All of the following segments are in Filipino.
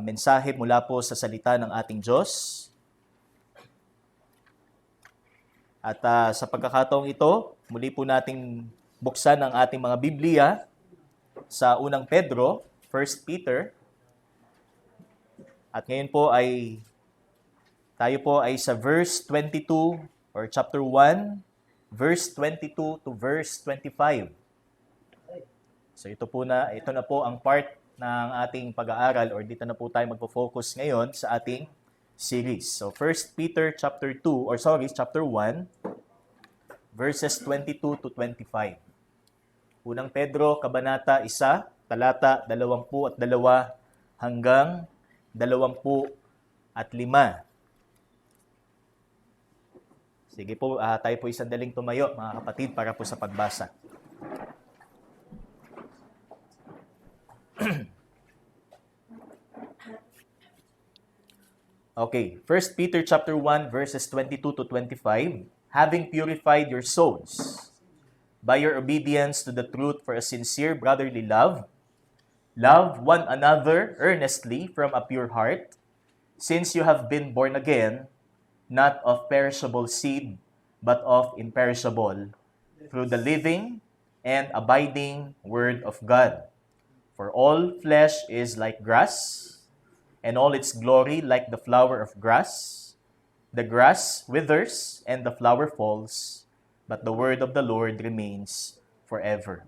mensahe mula po sa salita ng ating Diyos. At sa pagkakataong ito, muli po nating buksan ang ating mga Biblia sa unang Pedro, 1 Peter. At ngayon po tayo po ay sa verse 22 or chapter 1, verse 22 to verse 25. So ito na po ang part ng ating pag-aaral or dito na po tayo magfo-focus ngayon sa ating series. So 1 Peter chapter 1, verses 22 to 25. Unang Pedro, Kabanata 1, talata 22 hanggang 25. Sige po, tayo po isandaling tumayo, mga kapatid, para po sa pagbasa. Okay, 1 Peter chapter 1, verses 22 to 25. Having purified your souls by your obedience to the truth for a sincere brotherly love, love one another earnestly from a pure heart, since you have been born again, not of perishable seed, but of imperishable, through the living and abiding Word of God. For all flesh is like grass, and all its glory like the flower of grass. The grass withers, and the flower falls, but the word of the Lord remains forever.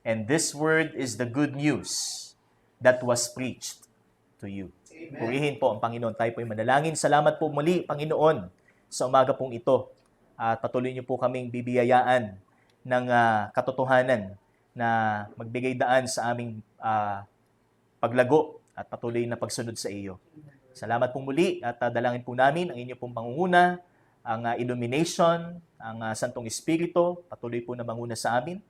And this word is the good news that was preached to you. Purihin po ang Panginoon. Tayo po ay manalangin. Salamat po muli, Panginoon, sa umaga pong ito. At patuloy niyo po kaming bibiyayaan ng katotohanan na magbigay daan sa aming paglago at patuloy na pagsunod sa iyo. Salamat po muli at dalangin po namin ang inyo pong pangunguna, ang illumination, ang Santong Espiritu, patuloy po na manguna sa amin.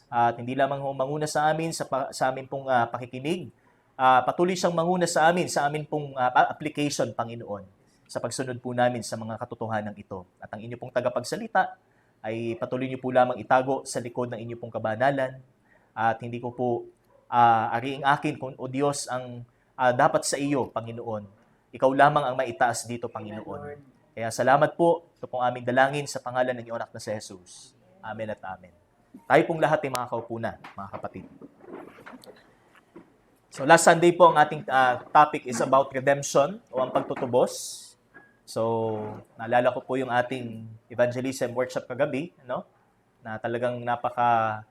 At hindi lamang manguna sa amin sa amin pong pakikinig, patuloy siyang manguna sa amin pong application, Panginoon, sa pagsunod po namin sa mga katotohanan ito. At ang inyo pong tagapagsalita ay patuloy niyo po lamang itago sa likod ng inyo pong kabanalan at hindi ko po ariing akin kung o Diyos ang dapat sa iyo, Panginoon. Ikaw lamang ang maitaas dito, Panginoon. Kaya salamat po. Ito pong aming dalangin sa pangalan ng iyong anak na si Jesus. Amen at amen. Tayo pong lahat ay makakaupo na, mga kapatid. So last Sunday po ang ating topic is about redemption o ang pagtutubos. So naalala ko po yung ating evangelism workshop kagabi, no? Na talagang napaka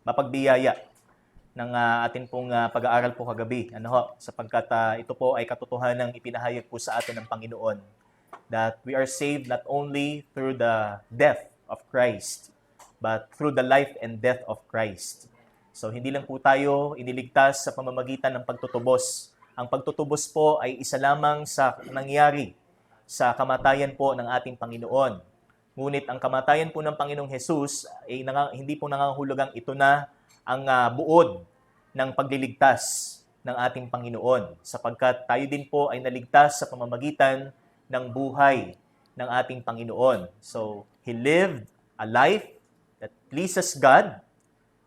mapagbiyaya ng atin pong pag-aaral po kagabi. Sapagkat ito po ay katotohanang ipinahayag po sa atin ng Panginoon that we are saved not only through the death of Christ, but through the life and death of Christ. So hindi lang po tayo iniligtas sa pamamagitan ng pagtutubos. Ang pagtutubos po ay isa lamang sa nangyari sa kamatayan po ng ating Panginoon. Ngunit ang kamatayan po ng Panginoong Jesus ay hindi po nangangahulugang ito na ang buod ng pagliligtas ng ating Panginoon, sapagkat tayo din po ay naligtas sa pamamagitan ng buhay ng ating Panginoon. So, He lived a life that pleases God.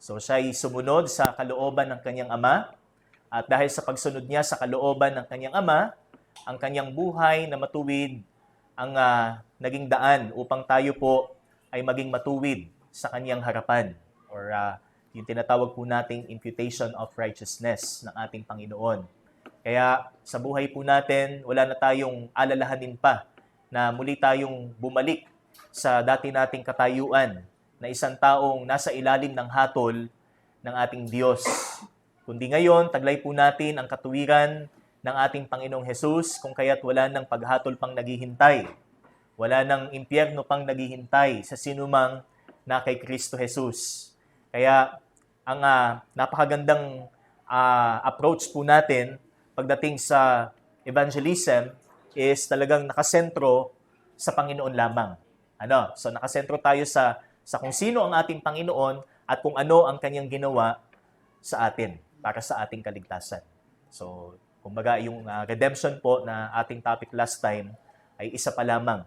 So, siya ay sumunod sa kalooban ng kanyang Ama, at dahil sa pagsunod niya sa kalooban ng kanyang Ama, ang kanyang buhay na matuwid ang naging daan upang tayo po ay maging matuwid sa kanyang harapan, or yung tinatawag po nating imputation of righteousness ng ating Panginoon. Kaya sa buhay po natin, wala na tayong alalahanin pa na muli tayong bumalik sa dati nating katayuan na isang taong nasa ilalim ng hatol ng ating Diyos. Kundi ngayon, taglay po natin ang katuwiran ng ating Panginoong Jesus, kung kaya't wala ng paghatol pang naghihintay. Wala ng impyerno pang naghihintay sa sinumang na kay Kristo Jesus. Kaya ang napakagandang approach po natin pagdating sa evangelism is talagang nakasentro sa Panginoon lamang. So nakasentro tayo sa kung sino ang ating Panginoon at kung ano ang kanyang ginawa sa atin para sa ating kaligtasan. So kumbaga yung redemption po na ating topic last time ay isa pa lamang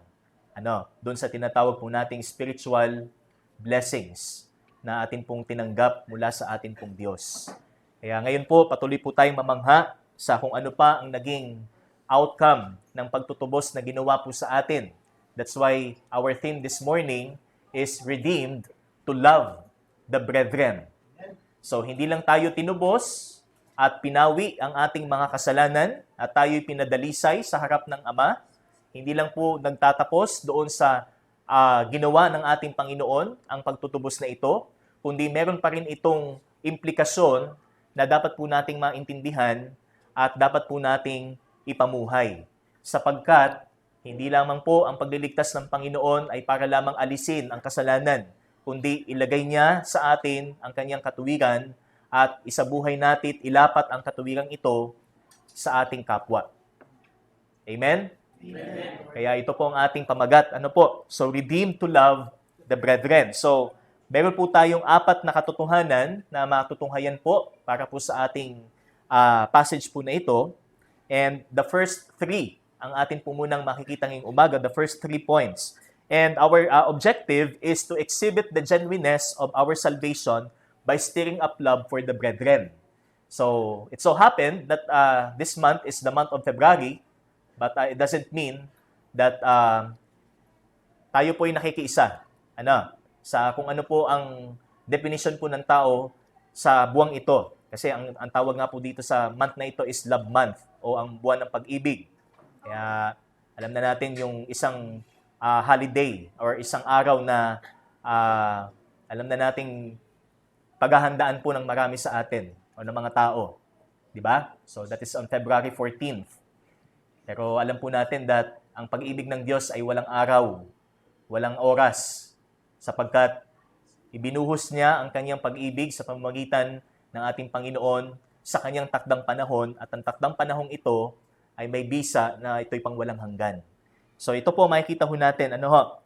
doon sa tinatawag po nating spiritual blessings na atin pong tinanggap mula sa atin pong Diyos. Kaya ngayon po, patuloy po tayong mamangha sa kung ano pa ang naging outcome ng pagtutubos na ginawa po sa atin. That's why our theme this morning is redeemed to love the brethren. So, hindi lang tayo tinubos at pinawi ang ating mga kasalanan at tayo'y pinadalisay sa harap ng Ama. Hindi lang po nagtatapos doon sa ginawa ng ating Panginoon ang pagtutubos na ito, kundi meron pa rin itong implikasyon na dapat po nating maintindihan at dapat po nating ipamuhay. Sapagkat hindi lamang po ang pagliligtas ng Panginoon ay para lamang alisin ang kasalanan, kundi ilagay niya sa atin ang kanyang katuwiran at isabuhay natin, ilapat ang katuwiran ito sa ating kapwa. Amen? Amen. Kaya ito po ang ating pamagat. Ano po? So, redeemed to love the brethren. So, meron po tayong 4 na katotohanan na matutunghayan po para po sa ating passage po na ito. And the first 3, ang atin po munang makikita ngayong umaga, the first 3 points. And our objective is to exhibit the genuineness of our salvation by stirring up love for the brethren. So, it so happened that this month is the month of February, but it doesn't mean that tayo po ay nakikiisa. Sa kung ano po ang definition po ng tao sa buwang ito. Kasi ang tawag nga po dito sa month na ito is Love Month o ang buwan ng pag-ibig. Kaya alam na natin yung isang holiday or isang araw na alam na nating paghahandaan po ng marami sa atin o ng mga tao. Di ba? So that is on February 14th. Pero alam po natin that ang pag-ibig ng Diyos ay walang araw, walang oras, sapagkat ibinuhos niya ang kanyang pag-ibig sa pamamagitan ng ating Panginoon sa kanyang takdang panahon at ang takdang panahong ito ay may bisa na ito'y pangwalang hanggan. So ito po makikita ho natin,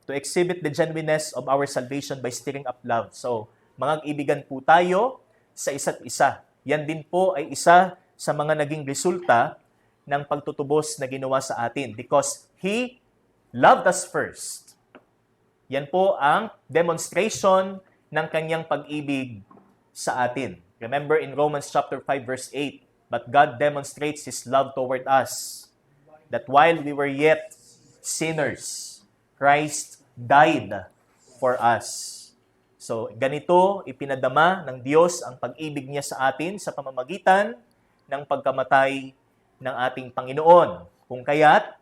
to exhibit the genuineness of our salvation by stirring up love. So mga kaibigan po tayo sa isa't isa. Yan din po ay isa sa mga naging resulta ng pagtutubos na ginawa sa atin because He loved us first. Yan po ang demonstration ng kanyang pag-ibig sa atin. Remember in Romans chapter 5 verse 8, but God demonstrates His love toward us, that while we were yet sinners, Christ died for us. So, ganito ipinadama ng Diyos ang pag-ibig niya sa atin sa pamamagitan ng pagkamatay ng ating Panginoon. Kung kaya't,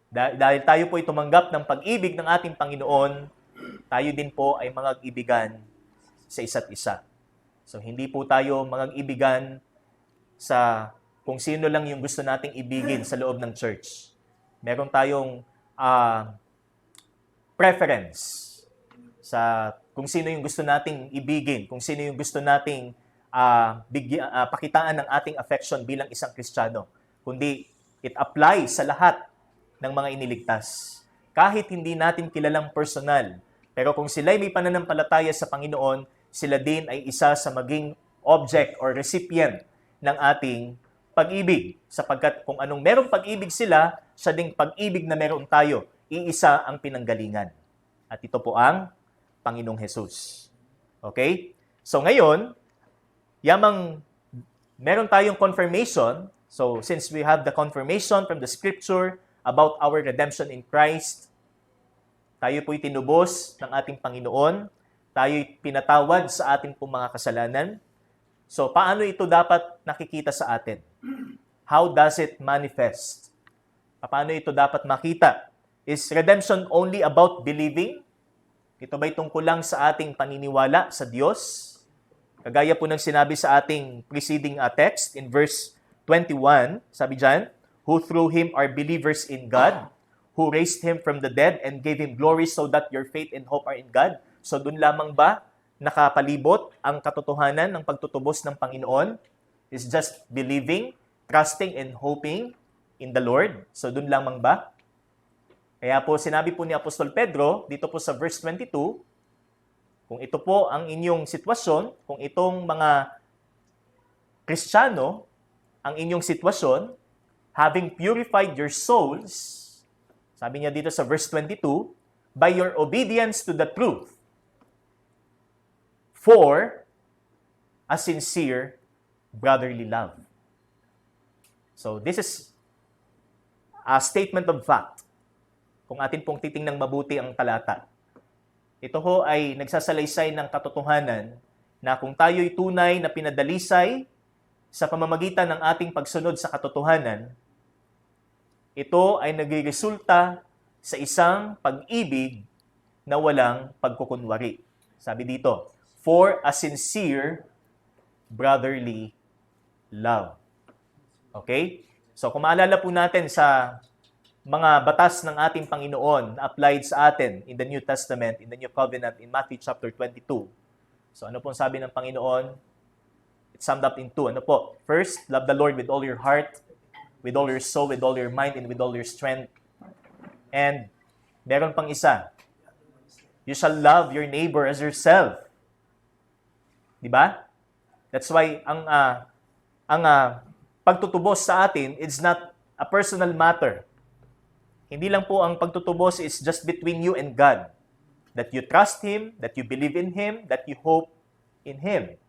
dahil tayo po ay tumanggap ng pag-ibig ng ating Panginoon, tayo din po ay mag-ibigan sa isa't isa. So, hindi po tayo mag-ibigan sa kung sino lang yung gusto nating ibigin sa loob ng church. Meron tayong preference sa kung sino yung gusto nating ibigin, kung sino yung gusto nating pakitaan ng ating affection bilang isang Kristiyano. Kundi, it applies sa lahat ng mga iniligtas. Kahit hindi natin kilalang personal, pero kung sila'y may pananampalataya sa Panginoon, sila din ay isa sa maging object or recipient ng ating pag-ibig. Sapagkat kung anong merong pag-ibig sila, siya ding pag-ibig na meron tayo. Iisa ang pinanggalingan. At ito po ang Panginoong Jesus. Okay? So ngayon, yamang meron tayong confirmation. So since we have the confirmation from the Scripture about our redemption in Christ, tayo po'y tinubos ng ating Panginoon. Tayo'y pinatawad sa ating pong mga kasalanan. So paano ito dapat nakikita sa atin? How does it manifest? Paano ito dapat makita? Is redemption only about believing? Ito ba'y tungkol lang sa ating paniniwala sa Diyos? Kagaya po ng sinabi sa ating preceding text in verse 21, sabi dyan, who through Him are believers in God, who raised Him from the dead and gave Him glory so that your faith and hope are in God. So dun lamang ba nakapalibot ang katotohanan ng pagtutubos ng Panginoon? Is just believing, trusting, and hoping in the Lord? So dun lamang ba? Kaya po sinabi po ni Apostol Pedro, dito po sa verse 22, kung ito po ang inyong sitwasyon, kung itong mga Kristiyano, ang inyong sitwasyon, having purified your souls, sabi niya dito sa verse 22, by your obedience to the truth, for a sincere brotherly love. So this is a statement of fact. Kung atin pong titingnang mabuti ang talata. Ito ho ay nagsasalaysay ng katotohanan na kung tayo'y tunay na pinadalisay sa pamamagitan ng ating pagsunod sa katotohanan, ito ay nagresulta sa isang pag-ibig na walang pagkukunwari. Sabi dito, for a sincere brotherly love. Okay? So kung maalala po natin sa mga batas ng ating Panginoon na applied sa atin in the New Testament, in the New Covenant, in Matthew chapter 22. So ano pong sabi ng Panginoon? It's summed up in two. Ano po? First, love the Lord with all your heart, with all your soul, with all your mind, and with all your strength. And meron pang isa. You shall love your neighbor as yourself. Di ba? That's why ang pagtutubos sa atin, it's not a personal matter. Hindi lang po ang pagtutubos is just between you and God. That you trust Him, that you believe in Him, that you hope in Him.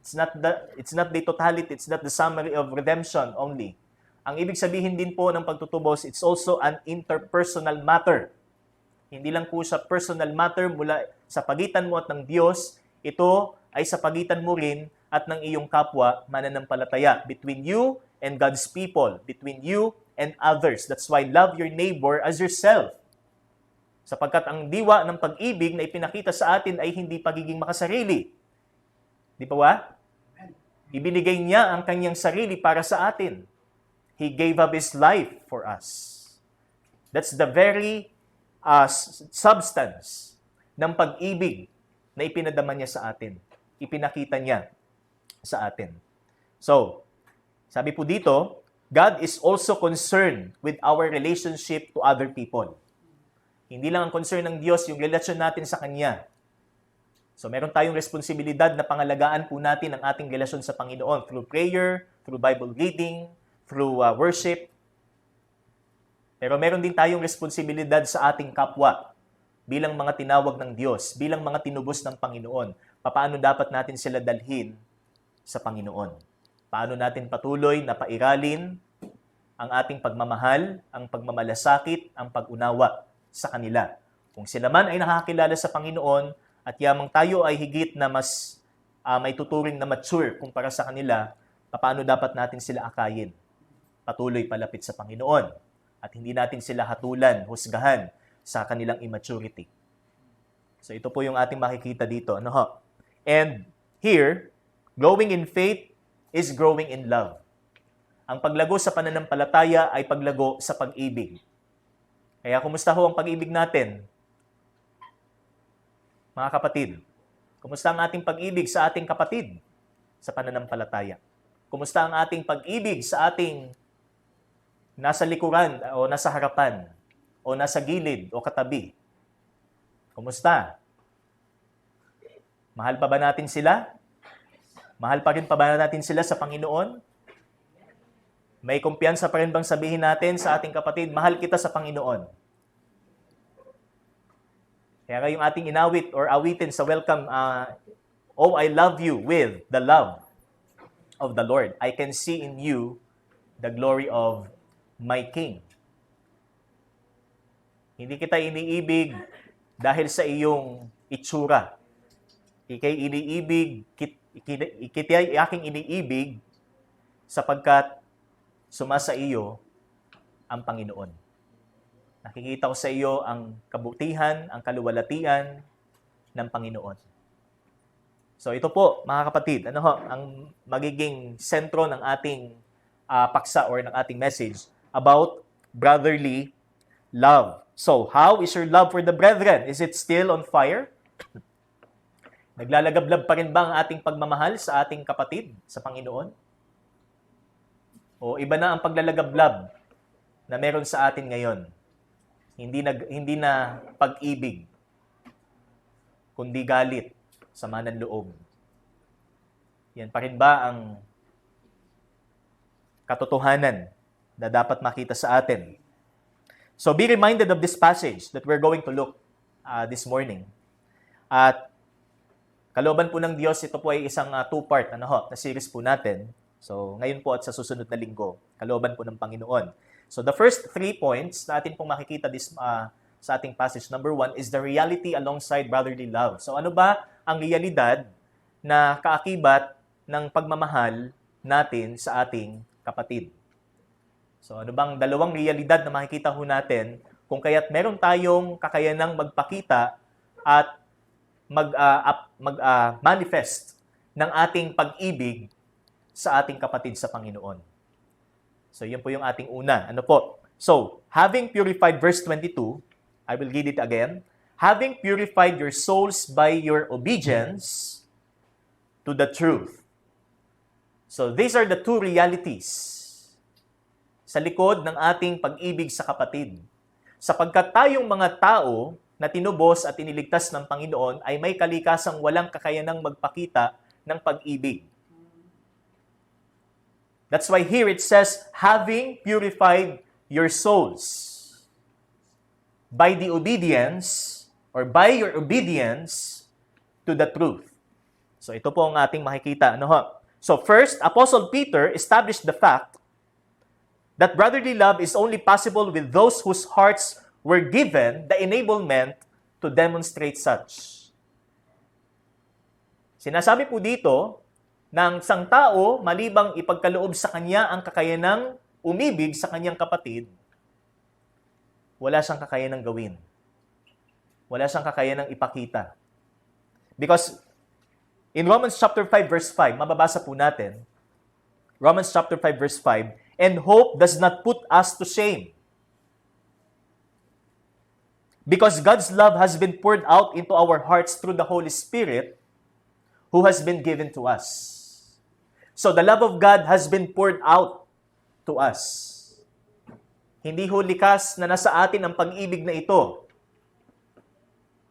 It's not the totality, it's not the summary of redemption only. Ang ibig sabihin din po ng pagtutubos, it's also an interpersonal matter. Hindi lang po siya personal matter mula sa pagitan mo at ng Diyos, ito ay sa pagitan mo rin at ng iyong kapwa mananampalataya. Between you and God's people, between you and others. That's why love your neighbor as yourself. Sapagkat ang diwa ng pag-ibig na ipinakita sa atin ay hindi pagiging makasarili. Di ba ba? Ibinigay niya ang kanyang sarili para sa atin. He gave up His life for us. That's the very substance ng pag-ibig na ipinadama niya sa atin. Ipinakita niya sa atin. So, sabi po dito, God is also concerned with our relationship to other people. Hindi lang ang concern ng Diyos yung relasyon natin sa Kanya. So, meron tayong responsibilidad na pangalagaan po natin ang ating relasyon sa Panginoon through prayer, through Bible reading, through worship. Pero meron din tayong responsibilidad sa ating kapwa bilang mga tinawag ng Diyos, bilang mga tinubos ng Panginoon. Paano dapat natin sila dalhin sa Panginoon? Paano natin patuloy na pairalin ang ating pagmamahal, ang pagmamalasakit, ang pag-unawa sa kanila. Kung sila man ay nakakilala sa Panginoon at yamang tayo ay higit na mas may tuturing na mature kumpara sa kanila, paano dapat natin sila akayin? Patuloy palapit sa Panginoon at hindi natin sila hatulan, husgahan sa kanilang immaturity. So ito po yung ating makikita dito. Ano ho? And here, growing in faith is growing in love. Ang paglago sa pananampalataya ay paglago sa pag-ibig. Kaya kumusta ho ang pag-ibig natin? Mga kapatid, kumusta ang ating pag-ibig sa ating kapatid sa pananampalataya? Kumusta ang ating pag-ibig sa ating nasa likuran o nasa harapan o nasa gilid o katabi? Kumusta? Mahal pa ba natin sila? Mahal pa rin pa ba natin sila sa Panginoon? May kumpiyansa pa rin bang sabihin natin sa ating kapatid, mahal kita sa Panginoon? Kaya yung ating inawit or awitin sa welcome, oh, I love you with the love of the Lord. I can see in you the glory of my King. Hindi kita iniibig dahil sa iyong itsura. Ikay iniibig, ikitay aking iniibig sapagkat sumasa iyo ang Panginoon. Nakikita ko sa iyo ang kabutihan, ang kaluwalhatian ng Panginoon. So ito po, mga kapatid, ang magiging sentro ng ating paksa or ng ating message about brotherly love. So, how is your love for the brethren? Is it still on fire? Naglalagablab pa rin ba ang ating pagmamahal sa ating kapatid sa Panginoon? O iba na ang paglalagablab na meron sa atin ngayon? Hindi na pag-ibig, kundi galit, sama ng loob. Yan pa rin ba ang katotohanan na dapat makita sa atin? So be reminded of this passage that we're going to look this morning. At kalooban po ng Diyos, ito po ay isang two-part na series po natin. So, ngayon po at sa susunod na linggo, kalooban po ng Panginoon. So, the first 3 points na atin pong makikita sa ating passage. Number 1 is the reality alongside brotherly love. So, ano ba ang realidad na kaakibat ng pagmamahal natin sa ating kapatid? So, ano bang dalawang realidad na makikita ho natin kung kaya't meron tayong kakayanang magpakita at manifest ng ating pag-ibig sa ating kapatid sa Panginoon. So, yun po yung ating una. Ano po? So, having purified, verse 22, I will read it again. Having purified your souls by your obedience to the truth. So, these are the two realities sa likod ng ating pag-ibig sa kapatid. Sapagkat tayong mga tao na tinubos at iniligtas ng Panginoon ay may kalikasang walang kakayanang magpakita ng pag-ibig. That's why here it says, having purified your souls by the obedience or by your obedience to the truth. So ito po ang ating makikita. So first, Apostle Peter established the fact that brotherly love is only possible with those whose hearts were given the enablement to demonstrate such. Sinasabi po dito ng isang tao, malibang ipagkaloob sa kanya ang kakayanang umibig sa kanyang kapatid, wala siyang kakayanang gawin. Wala siyang kakayanang ipakita. Because in Romans chapter 5 verse 5, mababasa po natin, Romans chapter 5 verse 5, and hope does not put us to shame. Because God's love has been poured out into our hearts through the Holy Spirit who has been given to us. So the love of God has been poured out to us. Hindi ho likas na nasa atin ang pag-ibig na ito.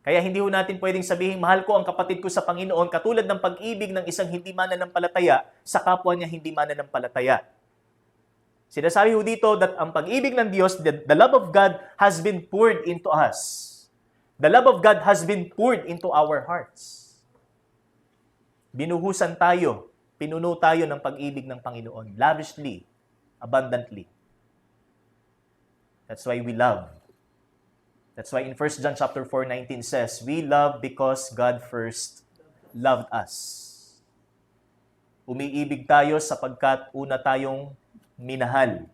Kaya hindi ho natin pwedeng sabihin, mahal ko ang kapatid ko sa Panginoon, katulad ng pag-ibig ng isang hindi mananampalataya sa kapwa niya hindi mananampalataya. Sinasabi ho dito that ang pag-ibig ng Diyos, the love of God has been poured into us. The love of God has been poured into our hearts. Binuhusan tayo, pinuno tayo ng pag-ibig ng Panginoon, lavishly, abundantly. That's why we love. That's why in 1 John chapter 4:19 says, we love because God first loved us. Umiibig tayo sapagkat una tayong minahal.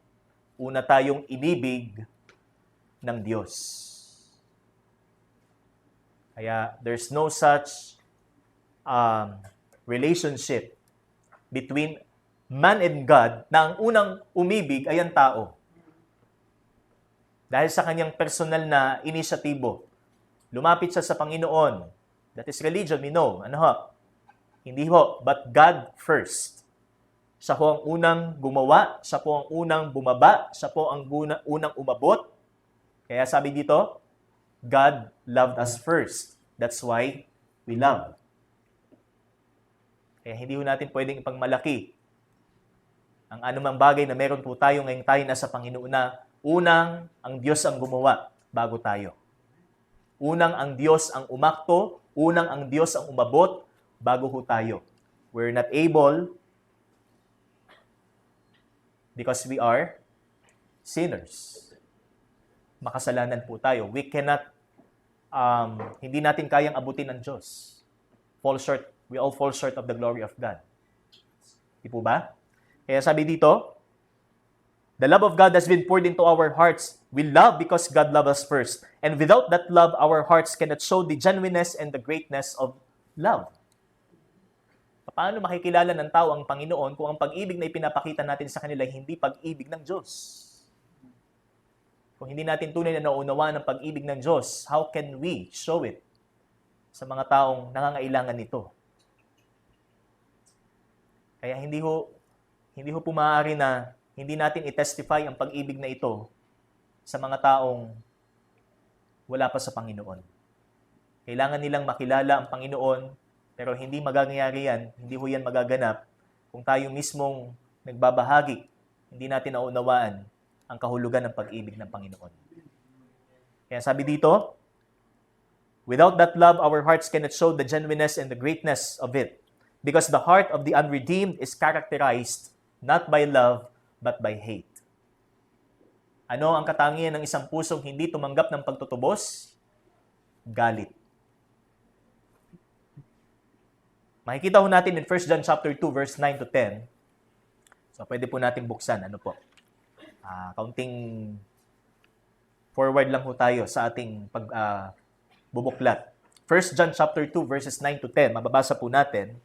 Una tayong inibig ng Diyos. Kaya there's no such relationship between man and God na ang unang umibig ay ang tao. Dahil sa kanyang personal na inisyatibo, lumapit siya sa Panginoon. That is religion, we know. Ano ho? Hindi ho, but God first. Siya po ang unang gumawa, siya po ang unang bumaba, siya po ang unang umabot. Kaya sabi dito, God loved us first. That's why we love. Kaya hindi ho natin pwedeng ipagmalaki ang anumang bagay na meron po tayo ngayong tayo nasa Panginoon na unang ang Diyos ang gumawa bago tayo. Unang ang Diyos ang umakto, unang ang Diyos ang umabot bago ho tayo. We're not able because we are sinners. Makasalanan po tayo. We cannot, hindi natin kayang abutin ng Diyos. We all fall short of the glory of God. Di po ba? Kaya sabi dito, the love of God has been poured into our hearts. We love because God loved us first. And without that love, our hearts cannot show the genuineness and the greatness of love. Paano makikilala ng tao ang Panginoon kung ang pag-ibig na ipinapakita natin sa kanila hindi pag-ibig ng Diyos? Kung hindi natin tunay na nauunawaan ng pag-ibig ng Diyos, how can we show it sa mga taong nangangailangan nito? Kaya hindi ho po maaari na hindi natin i-testify ang pag-ibig na ito sa mga taong wala pa sa Panginoon. Kailangan nilang makilala ang Panginoon, pero hindi magagangyari yan, hindi ho yan magaganap kung tayo mismong nagbabahagi, hindi natin naunawaan ang kahulugan ng pag-ibig ng Panginoon. Kaya sabi dito, without that love, our hearts cannot show the genuineness and the greatness of it, because the heart of the unredeemed is characterized not by love, but by hate. Ano ang katangian ng isang pusong hindi tumanggap ng pagtutubos? Galit. Makikita ho natin in 1 John chapter 2, verse 9 to 10. So, pwede po natin buksan. Ano po? Kaunting forward lang ho tayo sa ating bubuklat. 1 John chapter 2, verses 9 to 10. Mababasa po natin.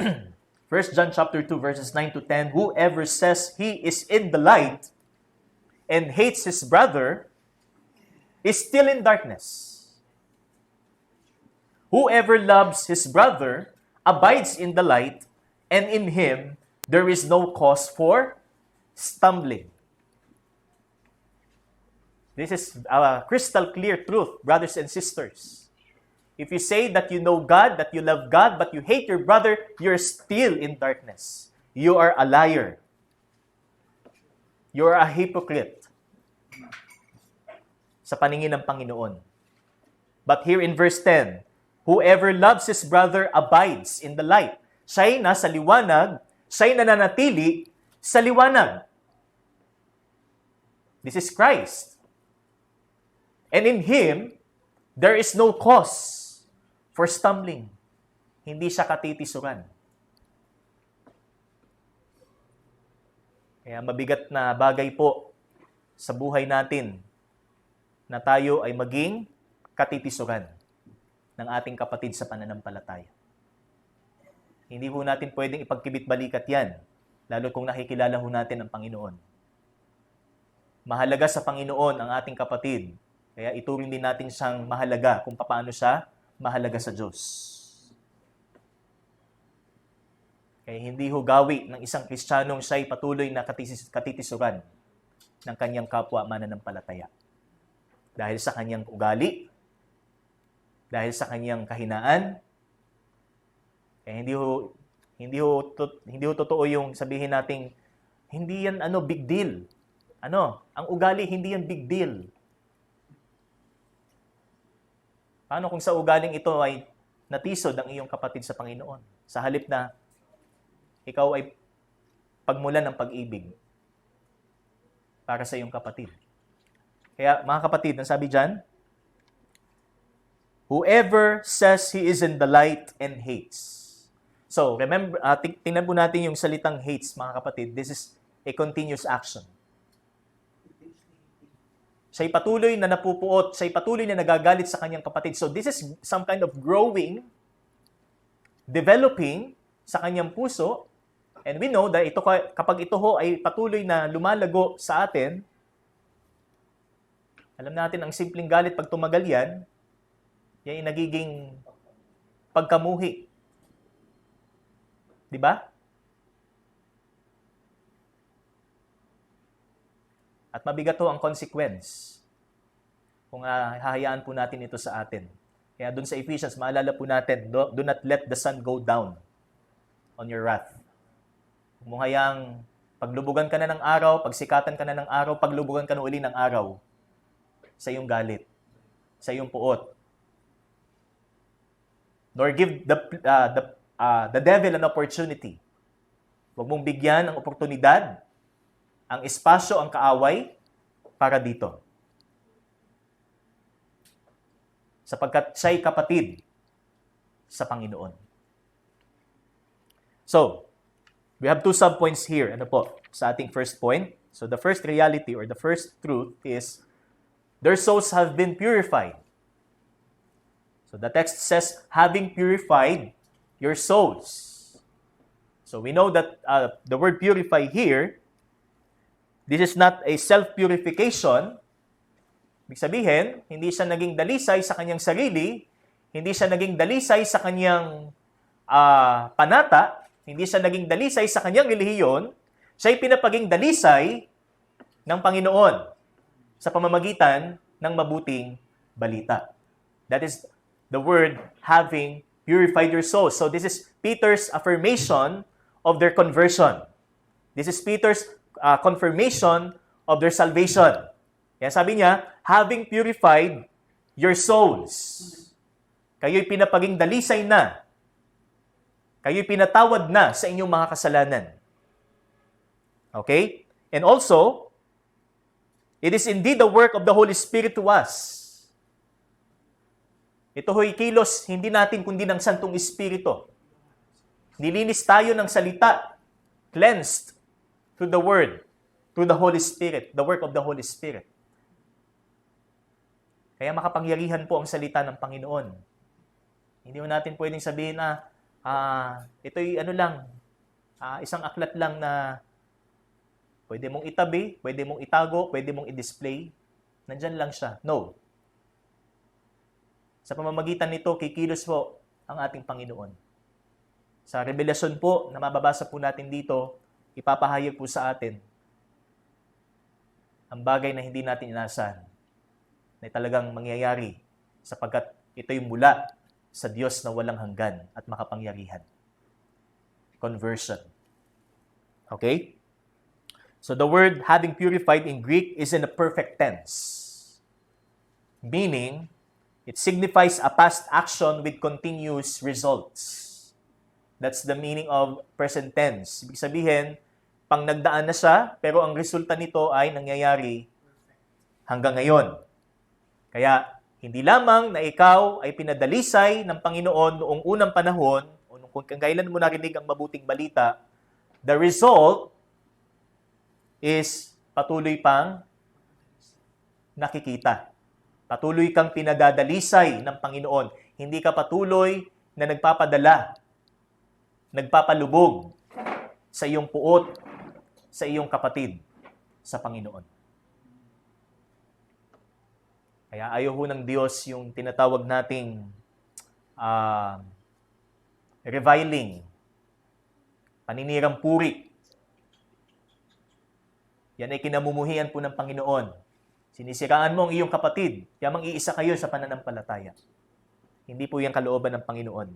1 John chapter 2, verses 9 to 10. Whoever says he is in the light and hates his brother is still in darkness. Whoever loves his brother abides in the light, and in him there is no cause for stumbling. This is a crystal clear truth, brothers and sisters. If you say that you know God, that you love God, but you hate your brother, you're still in darkness. You are a liar. You are a hypocrite sa paningin ng Panginoon. But here in verse 10, whoever loves his brother abides in the light. Siya'y nasa liwanag, siya'y nananatili sa liwanag. This is Christ. And in Him, there is no cause for stumbling. Hindi siya katitisuran. Kaya mabigat na bagay po sa buhay natin na tayo ay maging katitisuran ng ating kapatid sa pananampalataya. Hindi ho natin pwedeng ipagkibit-balikat yan, lalo kung nakikilala ho natin ang Panginoon. Mahalaga sa Panginoon ang ating kapatid, kaya ituring din natin siyang mahalaga kung paano siya mahalaga sa Diyos. Kaya hindi ho gawi ng isang Kristiyanong siya'y patuloy na katitisuran ng kanyang kapwa mananampalataya. Dahil sa kanyang ugali, dahil sa kanyang kahinaan, hindi ho totoo yung sabihin nating hindi yan big deal. Ang ugali hindi yan big deal. Paano kung sa ugaling ito ay natisod ang iyong kapatid sa Panginoon? Sa halip na ikaw ay pagmulan ng pag-ibig para sa iyong kapatid. Kaya mga kapatid, ang sabi diyan, whoever says he is in the light and hates. So, remember, tingnan po natin yung salitang hates, mga kapatid. This is a continuous action. Siya'y patuloy na napupuot, siya'y patuloy na nagagalit sa kanyang kapatid. So, this is some kind of growing, developing sa kanyang puso. And we know that kapag ito ho ay patuloy na lumalago sa atin, alam natin ang simpleng galit pag tumagal yan ay nagiging pagkamuhi. Di ba? At mabigat ho ang consequence kung hahayaan po natin ito sa atin. Kaya dun sa Ephesians, maalala po natin, do not let the sun go down on your wrath. Kung mo hayang paglubugan ka na ng araw, pagsikatan ka na ng araw, paglubugan ka na uli ng araw sa iyong galit, sa iyong puot. Nor give the devil an opportunity. Huwag mong bigyan ng oportunidad, ang espasyo, ang kaaway, para dito. Sapagkat siya'y kapatid sa Panginoon. So, we have two subpoints here. Ano po? Sa ating first point. So, the first reality or the first truth is, their souls have been purified. So the text says, having purified your souls. So we know that the word purify here, this is not a self-purification. Ibig sabihin, hindi siya naging dalisay sa kanyang sarili, hindi siya naging dalisay sa kanyang panata, hindi siya naging dalisay sa kanyang relihiyon, siya'y pinapaging dalisay ng Panginoon sa pamamagitan ng mabuting balita. That is the word having purified your soul. So this is Peter's affirmation of their conversion. This is Peter's confirmation of their salvation. Yan sabi niya, having purified your souls. Kayo'y pinapaging dalisay na Kayo'y pinatawad na sa inyong mga kasalanan. Okay? And also, it is indeed the work of the Holy Spirit to us. Ito ho'y kilos, hindi natin kundi ng Santong Espiritu. Nilinis tayo ng salita, cleansed through the Word, through the Holy Spirit, the work of the Holy Spirit. Kaya makapangyarihan po ang salita ng Panginoon. Hindi mo natin pwedeng sabihin na ito'y isang aklat lang na pwede mong itabi, pwede mong itago, pwede mong i-display. Nandyan lang siya. No. Sa pamamagitan nito, kikilos po ang ating Panginoon. Sa revelasyon po na mababasa po natin dito, ipapahayag po sa atin ang bagay na hindi natin inasahan na talagang mangyayari sapagkat ito'y mula sa Diyos na walang hanggan at makapangyarihan. Conversion. Okay? So the word having purified in Greek is in a perfect tense. Meaning, it signifies a past action with continuous results. That's the meaning of present tense. Ibig sabihin, pang nagdaan na siya, pero ang resulta nito ay nangyayari hanggang ngayon. Kaya, hindi lamang na ikaw ay pinadalisay ng Panginoon noong unang panahon, o kung kailan mo narinig ang mabuting balita, the result is patuloy pang nakikita. Patuloy kang pinadadalisay ng Panginoon. Hindi ka patuloy na nagpapadala, nagpapalubog sa iyong puot, sa iyong kapatid, sa Panginoon. Kaya ayaw ho ng Diyos yung tinatawag nating reviling, paninirang puri. Yan ay kinamumuhian po ng Panginoon. Sinisiraan mo ang iyong kapatid, yamang iisa kayo sa pananampalataya. Hindi po yung kalooban ng Panginoon.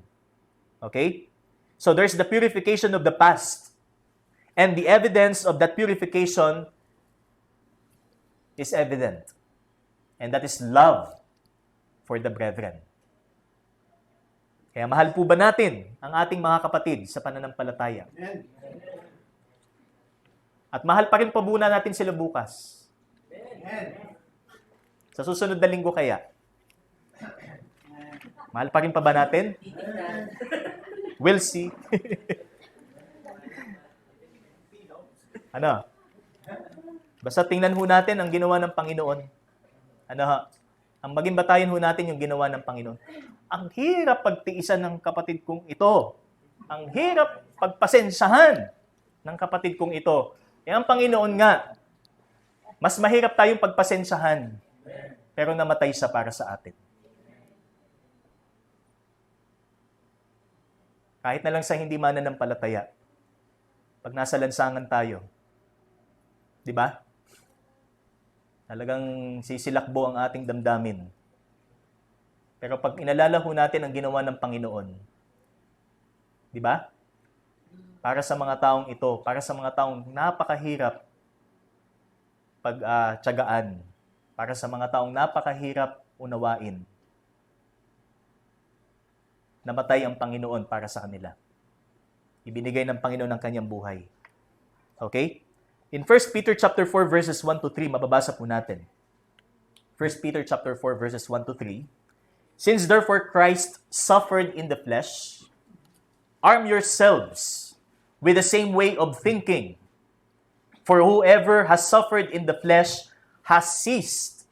Okay? So there's the purification of the past. And the evidence of that purification is evident. And that is love for the brethren. Kaya mahal po ba natin ang ating mga kapatid sa pananampalataya? At mahal pa rin pa muna natin sila bukas. Sa susunod na linggo kaya? Mahal pa rin pa ba natin? We'll see. Ano? Basta tingnan ho natin ang ginawa ng Panginoon. Ano ha? Ang maging batayan ho natin yung ginawa ng Panginoon. Ang hirap pagtiisan ng kapatid kong ito. Ang hirap pagpasensyahan ng kapatid kong ito. Eh ang Panginoon nga, mas mahirap tayong pagpasensyahan. Pero namatay siya para sa atin. Kahit na lang sa hindi mananampalataya, pag nasa lansangan tayo, di ba? Talagang sisilakbo ang ating damdamin. Pero pag inalala ho natin ang ginawa ng Panginoon, di ba? Para sa mga taong ito, para sa mga taong napakahirap pagtiyagaan, para sa mga taong napakahirap unawain, namatay ang Panginoon para sa kanila. Ibinigay ng Panginoon ang kanyang buhay. Okay? In 1 Peter chapter 4 verses 1 to 3, mababasa po natin. 1 Peter chapter 4 verses 1 to 3. Since therefore Christ suffered in the flesh, arm yourselves with the same way of thinking. For whoever has suffered in the flesh has ceased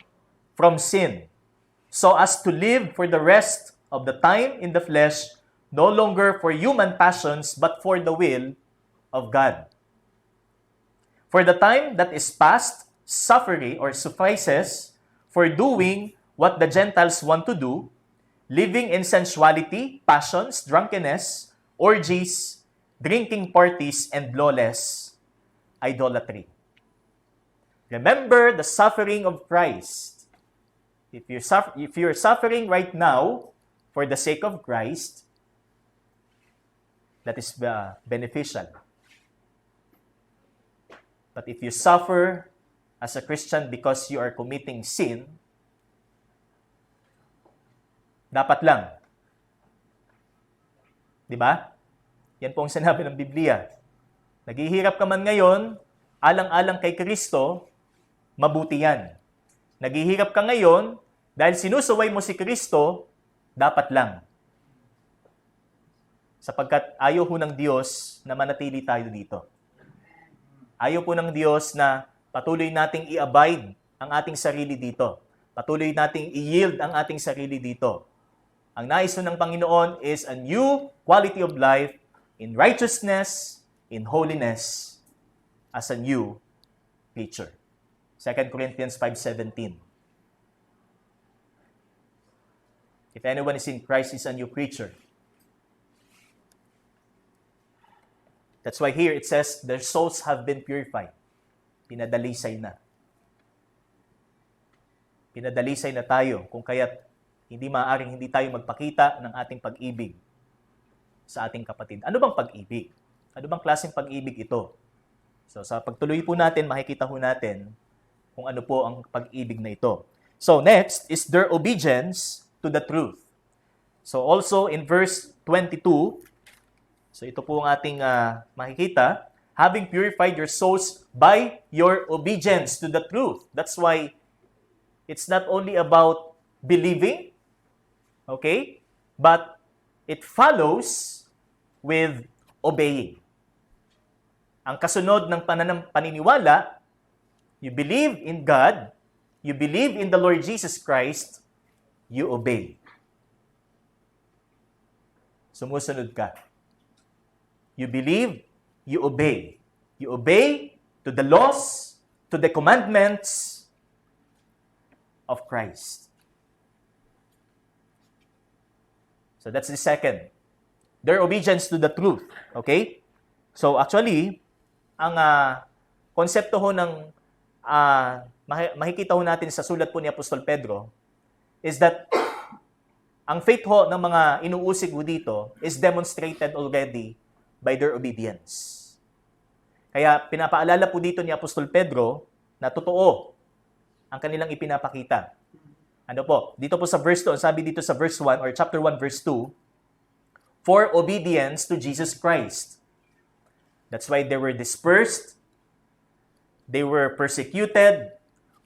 from sin, so as to live for the rest of the time in the flesh, no longer for human passions, but for the will of God. For the time that is past, suffering or suffices for doing what the Gentiles want to do, living in sensuality, passions, drunkenness, orgies, drinking parties, and lawless idolatry. Remember the suffering of Christ. If you're suffering right now for the sake of Christ, that is beneficial. But if you suffer as a Christian because you are committing sin, dapat lang. Di ba? Yan po ang sinabi ng Biblia. Naghihirap ka man ngayon, alang-alang kay Kristo, mabuti yan. Naghihirap ka ngayon, dahil sinusuway mo si Kristo, dapat lang. Sapagkat ayaw ho ng Diyos na manatili tayo dito. Ayaw po ng Diyos na patuloy nating i-abide ang ating sarili dito. Patuloy nating i-yield ang ating sarili dito. Ang nais ng Panginoon is a new quality of life in righteousness, in holiness, as a new creature. 2 Corinthians 5:17. If anyone is in Christ, is a new creature. That's why here it says, their souls have been purified. Pinadalisay na. Pinadalisay na tayo, kung kaya't hindi maaaring hindi tayo magpakita ng ating pag-ibig sa ating kapatid. Ano bang pag-ibig? Ano bang klaseng pag-ibig ito? So sa pagtuloy po natin, makikita po natin kung ano po ang pag-ibig na ito. So next is their obedience to the truth. So also in verse 22, so ito po ang ating makikita, having purified your souls by your obedience to the truth. That's why it's not only about believing, okay, but it follows with obeying. Ang kasunod ng paniniwala, you believe in God, you believe in the Lord Jesus Christ, you obey. Sumusunod ka. You believe, you obey. You obey to the laws, to the commandments of Christ. So that's the second. Their obedience to the truth. Okay? So actually, ang konsepto ho ng makikita ho natin sa sulat po ni Apostol Pedro is that ang faith ho ng mga inuusig ho dito is demonstrated already by their obedience. Kaya pinapaalala po dito ni Apostol Pedro na totoo ang kanilang ipinapakita. Ano po? Dito po sa verse 2, sabi dito sa verse 1 or chapter 1 verse 2, for obedience to Jesus Christ. That's why they were dispersed, they were persecuted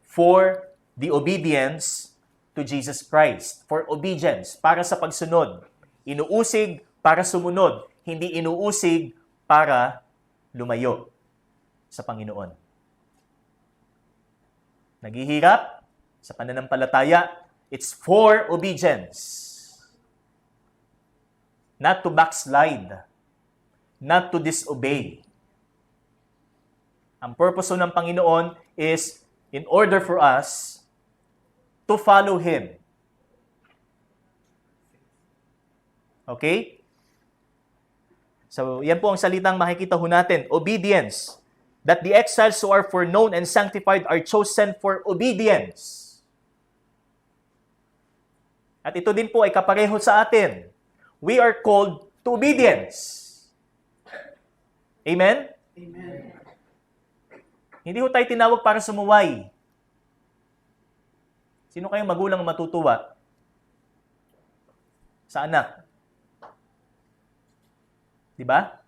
for the obedience to Jesus Christ. For obedience, para sa pagsunod. Inuusig para sumunod. Hindi inuusig para lumayo sa Panginoon. Naghihirap sa pananampalataya, it's for obedience. Not to backslide, not to disobey. Ang purpose ng Panginoon is in order for us to follow Him. Okay? So, yan po ang salitang makikita ho natin. Obedience. That the exiles who are foreknown and sanctified are chosen for obedience. At ito din po ay kapareho sa atin. We are called to obedience. Amen? Amen. Hindi ho tayo tinawag para sumuway. Sino kayong magulang matutuwa sa anak? Di ba?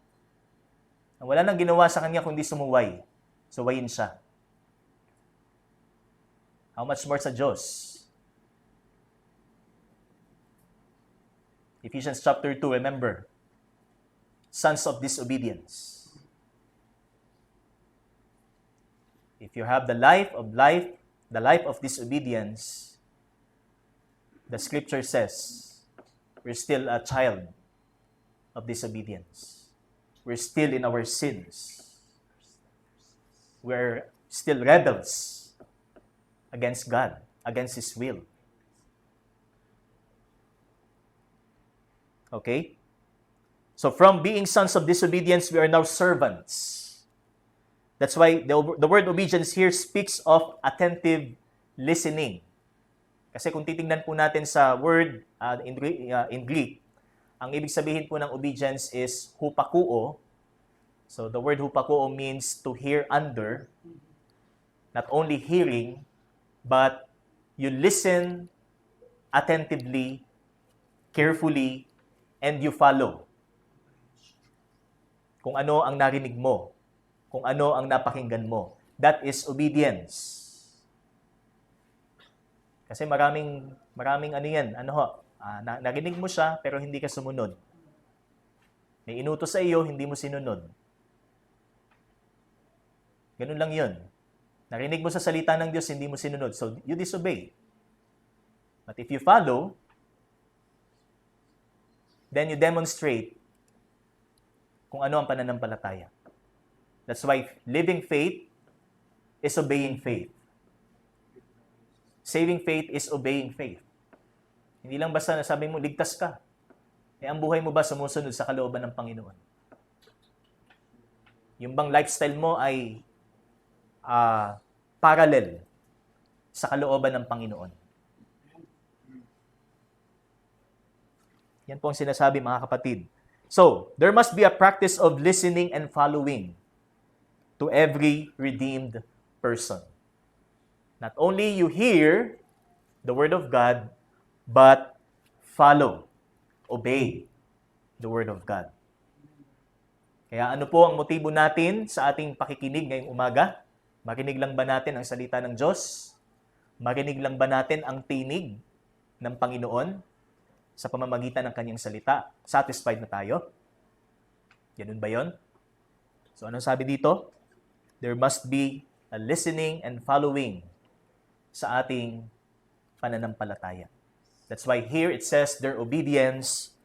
Wala nang ginawa sa kanya kundi sumuway. Suwayin siya. How much more sa Diyos? Ephesians chapter 2, remember, sons of disobedience. If you have the life of disobedience, the scripture says, we're still a child of disobedience. We're still in our sins. We're still rebels against God, against His will. Okay? So from being sons of disobedience, we are now servants. That's why the word obedience here speaks of attentive listening. Kasi kung titingnan po natin sa word in Greek, ang ibig sabihin po ng obedience is hupakuo. So the word hupakuo means to hear under. Not only hearing, but you listen attentively, carefully, and you follow. kung ano ang narinig mo, kung ano ang napakinggan mo. That is obedience. Kasi maraming ano yan, narinig mo siya pero hindi ka sumunod. May inutos sa iyo, hindi mo sinunod. Ganun lang yun. Narinig mo sa salita ng Diyos, hindi mo sinunod. So, you disobey. But if you follow, then you demonstrate kung ano ang pananampalataya. That's why living faith is obeying faith. Saving faith is obeying faith. Hindi lang basta nasabi mo, ligtas ka. Ang buhay mo ba sumusunod sa kalooban ng Panginoon? Yung bang lifestyle mo ay parallel sa kalooban ng Panginoon? Yan po ang sinasabi, mga kapatid. So, there must be a practice of listening and following to every redeemed person. Not only you hear the Word of God, but follow, obey the Word of God. Kaya ano po ang motibo natin sa ating pakikinig ngayong umaga? Marinig lang ba natin ang salita ng Diyos? Marinig lang ba natin ang tinig ng Panginoon sa pamamagitan ng kanyang salita? Satisfied na tayo? Ganun ba yon? So anong sabi dito? There must be a listening and following sa ating pananampalataya. That's why here it says their obedience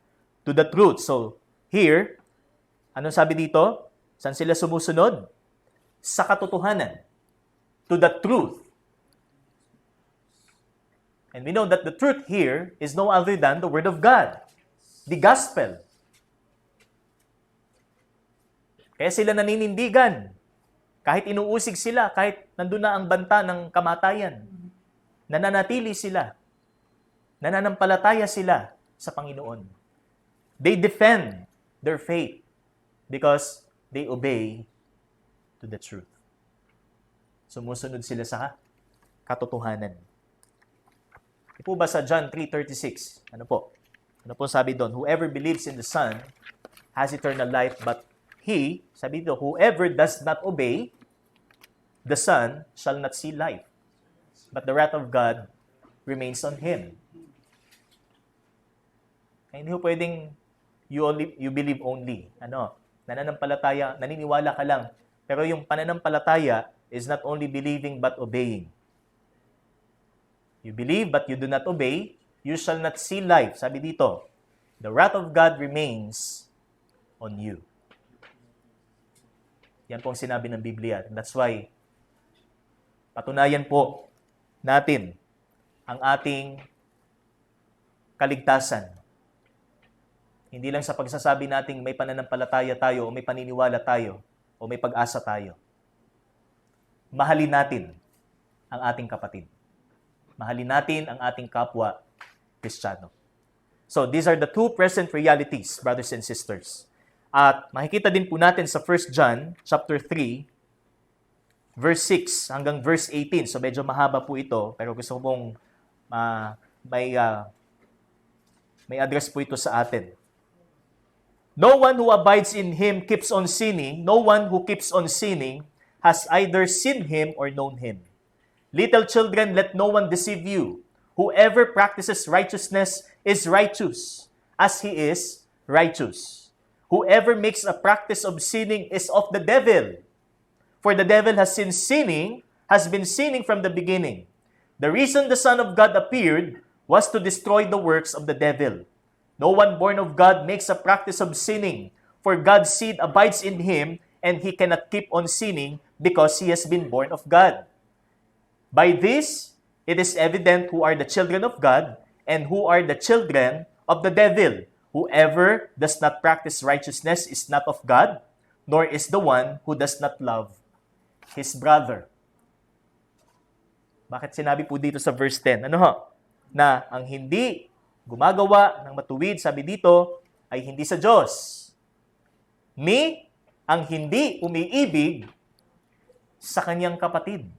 to the truth. So here, anong sabi dito? Saan sila sumusunod? Sa katotohanan. To the truth. And we know that the truth here is no other than the Word of God. The Gospel. Kaya sila naninindigan. Kahit inuusig sila, kahit nandun na ang banta ng kamatayan, nananatili sila. Nananampalataya sila sa Panginoon. They defend their faith because they obey to the truth. Sumusunod sila sa katotohanan. Ito ba sa John 3:36? Ano po? Ano po sabi doon? Whoever believes in the Son has eternal life, but he, sabi dito, whoever does not obey the Son shall not see life, but the wrath of God remains on him. Kaya hindi ho pwedeng you believe only. Nananampalataya, naniniwala ka lang. Pero yung pananampalataya is not only believing but obeying. You believe but you do not obey, you shall not see life. Sabi dito, the wrath of God remains on you. Yan po ang sinabi ng Biblia. That's why, patunayan po natin ang ating kaligtasan. Hindi lang sa pagsasabi nating may pananampalataya tayo o may paniniwala tayo o may pag-asa tayo. Mahalin natin ang ating kapatid. Mahalin natin ang ating kapwa Kristiyano. So, these are the two present realities, brothers and sisters. At makikita din po natin sa 1 John chapter 3, verse 6 hanggang verse 18. So, medyo mahaba po ito, pero gusto ko pong may address po ito sa atin. No one who abides in Him keeps on sinning. No one who keeps on sinning has either seen Him or known Him. Little children, let no one deceive you. Whoever practices righteousness is righteous, as he is righteous. Whoever makes a practice of sinning is of the devil. For the devil has been sinning from the beginning. The reason the Son of God appeared was to destroy the works of the devil. No one born of God makes a practice of sinning, for God's seed abides in him, and he cannot keep on sinning because he has been born of God. By this, it is evident who are the children of God and who are the children of the devil. Whoever does not practice righteousness is not of God, nor is the one who does not love his brother. Bakit sinabi po dito sa verse 10? Na ang hindi gumagawa ng matuwid, sabi dito, ay hindi sa Diyos. Ni ang hindi umiibig sa kanyang kapatid.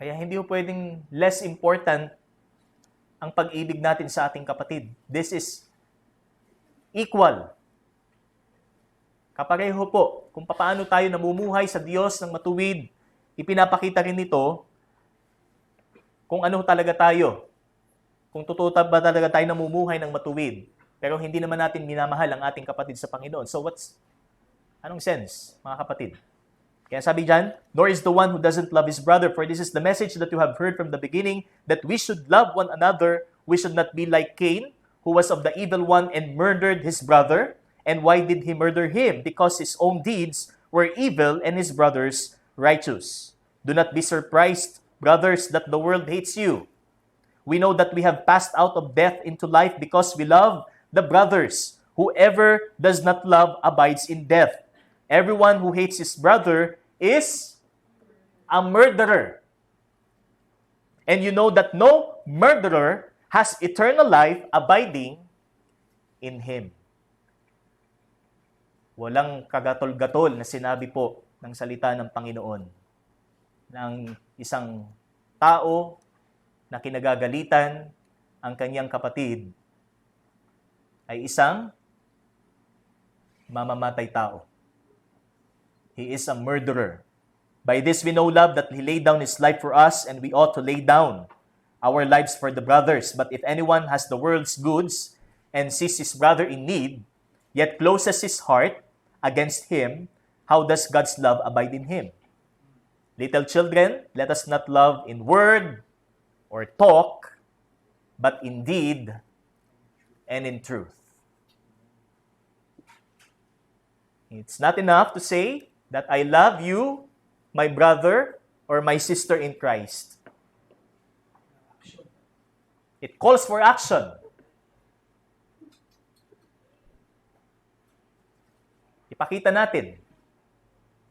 Kaya hindi po pwedeng less important ang pag-ibig natin sa ating kapatid. This is equal Kapareho po, kung paano tayo namumuhay sa Diyos ng matuwid, ipinapakita rin nito kung ano talaga tayo. Kung totoo ba talaga tayo namumuhay ng matuwid, pero hindi naman natin minamahal ang ating kapatid sa Panginoon. So anong sense, mga kapatid? Kaya sabi dyan, nor is the one who doesn't love his brother, for this is the message that you have heard from the beginning, that we should love one another, we should not be like Cain, who was of the evil one and murdered his brother. And why did he murder him? Because his own deeds were evil and his brother's righteous. Do not be surprised, brothers, that the world hates you. We know that we have passed out of death into life because we love the brothers. Whoever does not love abides in death. Everyone who hates his brother is a murderer. And you know that no murderer has eternal life abiding in him. Walang kagatol-gatol na sinabi po ng salita ng Panginoon ng isang tao na kinagagalitan ang kanyang kapatid ay isang mamamatay tao. He is a murderer. By this we know love, that he laid down his life for us, and we ought to lay down our lives for the brothers. But if anyone has the world's goods and sees his brother in need, yet closes his heart against him, how does God's love abide in him? Little children, let us not love in word or talk, but in deed and in truth. It's not enough to say that I love you, my brother or my sister in Christ. It calls for action. Ipakita natin.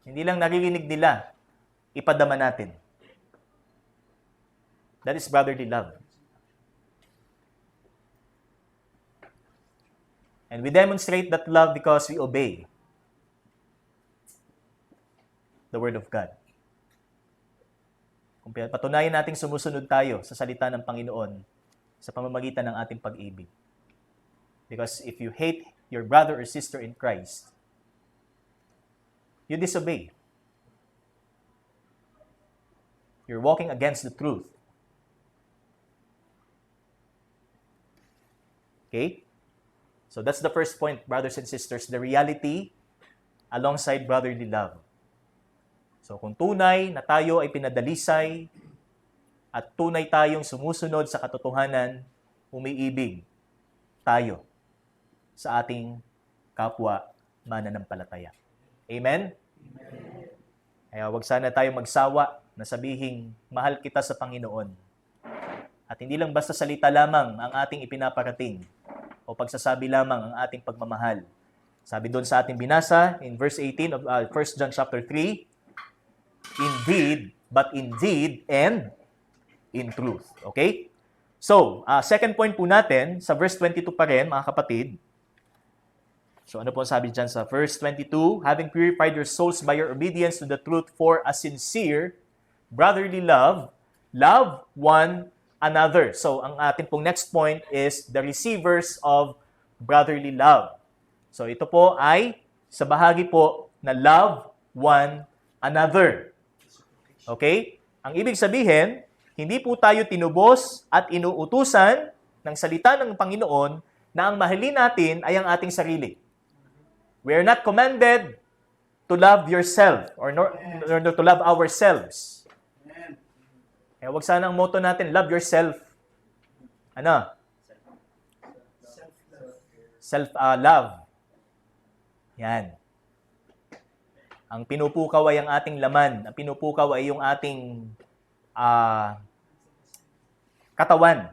Hindi lang naririnig nila, ipadama natin. That is brotherly love. And we demonstrate that love because we obey the Word of God. Kung patunayan nating sumusunod tayo sa salita ng Panginoon sa pamamagitan ng ating pag-ibig. Because if you hate your brother or sister in Christ, you disobey. You're walking against the truth. Okay? So that's the first point, brothers and sisters, the reality alongside brotherly love. So kung tunay na tayo ay pinadalisay at tunay tayong sumusunod sa katotohanan, umiibig tayo sa ating kapwa mananampalataya. Amen? Amen. Kaya wag sana tayo magsawa na sabihing mahal kita sa Panginoon. At hindi lang basta salita lamang ang ating ipinaparating o pagsasabi lamang ang ating pagmamahal. Sabi doon sa ating binasa in verse 18 of 1 John chapter 3, indeed, but indeed and in truth. Okay? So, second point po natin, sa verse 22 pa rin, mga kapatid. So, ano po sabi dyan sa verse 22? Having purified your souls by your obedience to the truth for a sincere, brotherly love, love one another. So, ang ating pong next point is the receivers of brotherly love. So, ito po ay sa bahagi po na love one another. Okay? Ang ibig sabihin, hindi po tayo tinubos at inuutusan ng salita ng Panginoon na ang mahalin natin ay ang ating sarili. We are not commanded to love yourself or to love ourselves. Kaya wag sana ang motto natin, love yourself. Ano? Self-love. Yan. Ang pinupukaw ay ang ating laman. Ang pinupukaw ay yung ating katawan.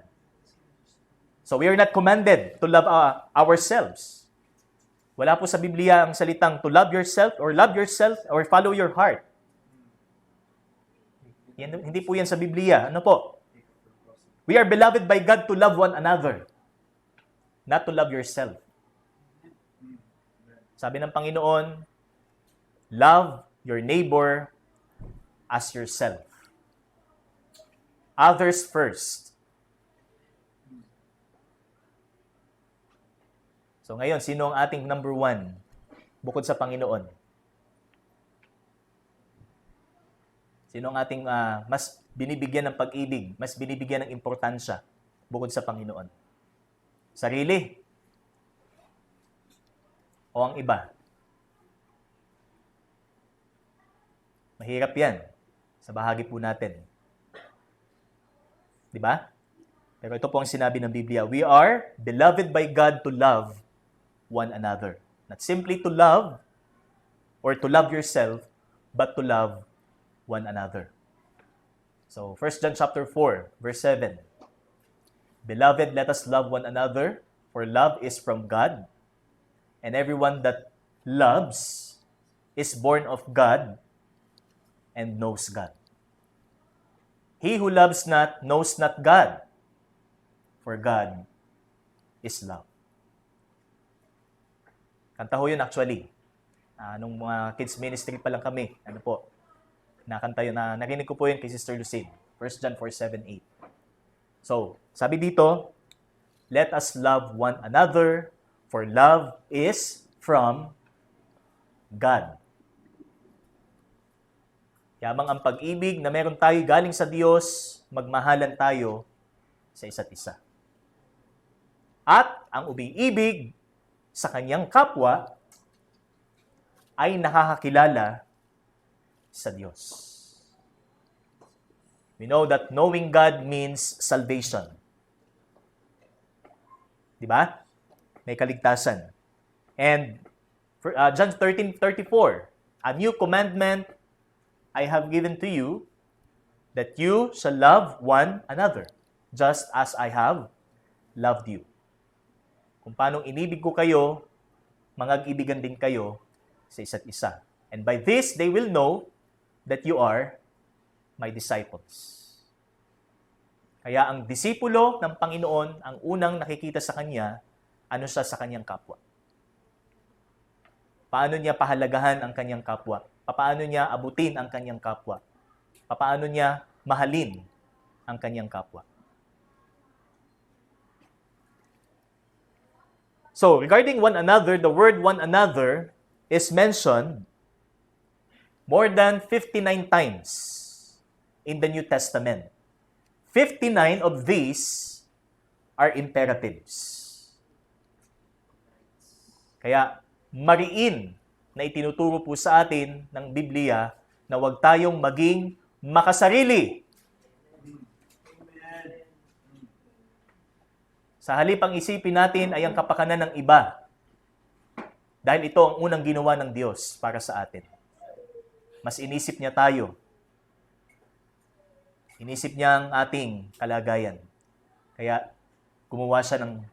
So we are not commanded to love ourselves. Wala po sa Biblia ang salitang to love yourself or follow your heart. Hindi po yan sa Biblia. Ano po? We are beloved by God to love one another, not to love yourself. Sabi ng Panginoon, love your neighbor as yourself. Others first. So ngayon, sino ang ating number one bukod sa Panginoon? Sino ang ating mas binibigyan ng pag-ibig, mas binibigyan ng importansya bukod sa Panginoon? Sarili? O ang iba? Mahirap yan sa bahagi po natin. Di ba? Pero ito po ang sinabi ng Biblia. We are beloved by God to love one another. Not simply to love or to love yourself, but to love one another. So, 1 John chapter 4, verse 7. Beloved, let us love one another, for love is from God, and everyone that loves is born of God and knows God. He who loves not knows not God, for God is love. Kanta ho yun actually. Nung mga kids ministry pa lang kami, nakanta yun. Narinig ko po yun kay Sister Lucille. 1 John 4, 7, 8. So, sabi dito, let us love one another, for love is from God. Yamang ang pag-ibig na meron tayo galing sa Diyos, magmahalan tayo sa isa't isa. At ang umiibig sa kanyang kapwa ay nakakakilala sa Diyos. We know that knowing God means salvation. Di ba? May kaligtasan. And John 13:34, a new commandment I have given to you, that you shall love one another, just as I have loved you. Kung paanong inibig ko kayo, mag-ibigan din kayo sa isa't isa. And by this, they will know that you are my disciples. Kaya ang disipulo ng Panginoon, ang unang nakikita sa kanya, ano siya sa kanyang kapwa. Paano niya pahalagahan ang kanyang kapwa? Paano niya abutin ang kanyang kapwa? Paano niya mahalin ang kanyang kapwa? So, regarding one another, the word one another is mentioned more than 59 times in the New Testament. 59 of these are imperatives. Kaya, mariin na itinuturo po sa atin ng Biblia na huwag tayong maging makasarili. Sa halip ang isipin natin ay ang kapakanan ng iba. Dahil ito ang unang ginawa ng Diyos para sa atin. Mas inisip niya tayo. Inisip niya ang ating kalagayan. Kaya gumawa siya ng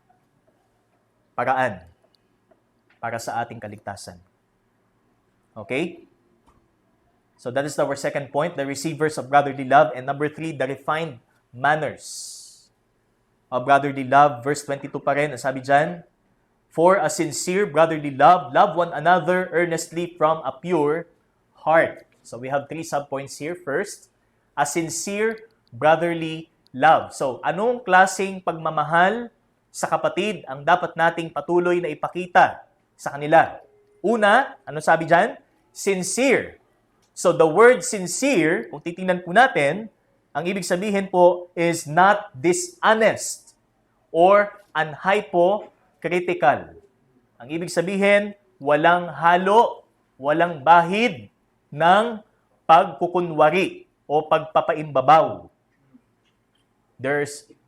paraan para sa ating kaligtasan. Okay? So that is our second point, the receivers of brotherly love. And number 3, the refined manners of brotherly love. Verse 22 pa rin, sabi dyan, for a sincere brotherly love, love one another earnestly from a pure heart. So we have 3 subpoints here. First, a sincere brotherly love. So anong klaseng pagmamahal sa kapatid ang dapat nating patuloy na ipakita sa kanila? Una, ano sabi dyan? Sincere. So the word sincere, kung titingnan po natin, ang ibig sabihin po is not dishonest or unhypocritical. Ang ibig sabihin, walang halo, walang bahid ng pagkukunwari o pagpapaimbabaw.